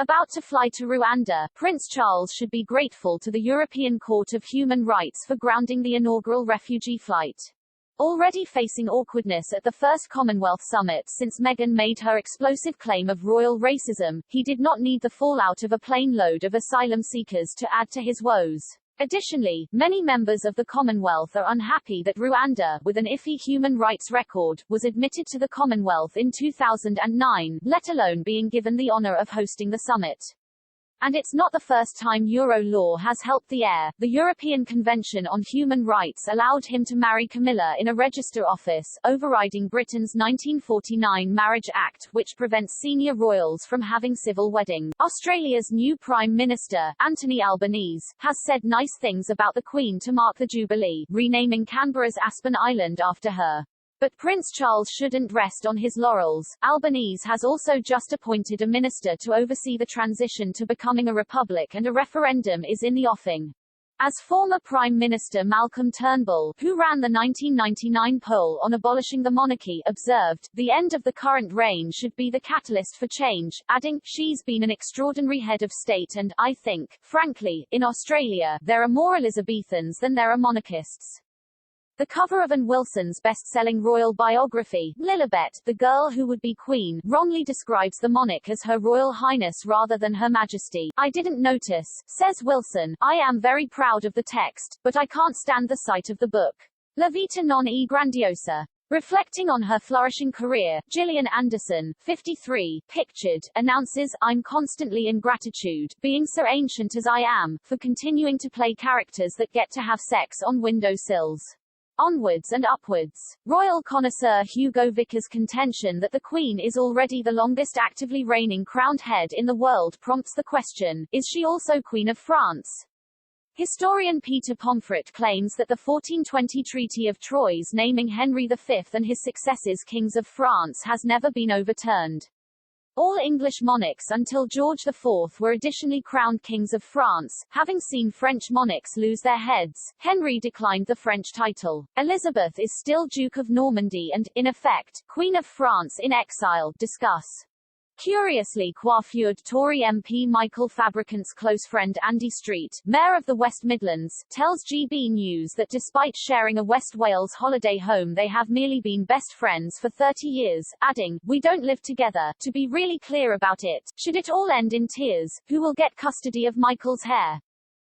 About to fly to Rwanda, Prince Charles should be grateful to the European Court of Human Rights for grounding the inaugural refugee flight. Already facing awkwardness at the first Commonwealth summit since Meghan made her explosive claim of royal racism, he did not need the fallout of a plane load of asylum seekers to add to his woes. Additionally, many members of the Commonwealth are unhappy that Rwanda, with an iffy human rights record, was admitted to the Commonwealth in 2009, let alone being given the honor of hosting the summit. And it's not the first time Euro law has helped the heir. The European Convention on Human Rights allowed him to marry Camilla in a register office, overriding Britain's 1949 Marriage Act, which prevents senior royals from having civil weddings. Australia's new Prime Minister, Anthony Albanese, has said nice things about the Queen to mark the Jubilee, renaming Canberra's Aspen Island after her. But Prince Charles shouldn't rest on his laurels. Albanese has also just appointed a minister to oversee the transition to becoming a republic, and a referendum is in the offing. As former Prime Minister Malcolm Turnbull, who ran the 1999 poll on abolishing the monarchy, observed, the end of the current reign should be the catalyst for change, adding, she's been an extraordinary head of state and, I think, frankly, in Australia, there are more Elizabethans than there are monarchists. The cover of Anne Wilson's best-selling royal biography, Lilibet, The Girl Who Would Be Queen, wrongly describes the monarch as Her Royal Highness rather than Her Majesty. I didn't notice, says Wilson. I am very proud of the text, but I can't stand the sight of the book. La vita non è grandiosa. Reflecting on her flourishing career, Gillian Anderson, 53, pictured, announces, I'm constantly in gratitude, being so ancient as I am, for continuing to play characters that get to have sex on windowsills. Onwards and upwards. Royal connoisseur Hugo Vickers' contention that the Queen is already the longest actively reigning crowned head in the world prompts the question, is she also Queen of France? Historian Peter Pomfret claims that the 1420 Treaty of Troyes naming Henry V and his successors kings of France has never been overturned. All English monarchs until George IV were additionally crowned kings of France. Having seen French monarchs lose their heads, Henry declined the French title. Elizabeth is still Duke of Normandy and, in effect, Queen of France in exile. Discuss. Curiously coiffured Tory MP Michael Fabricant's close friend Andy Street, Mayor of the West Midlands, tells GB News that despite sharing a West Wales holiday home they have merely been best friends for 30 years, adding, we don't live together. To be really clear about it, should it all end in tears, who will get custody of Michael's hair?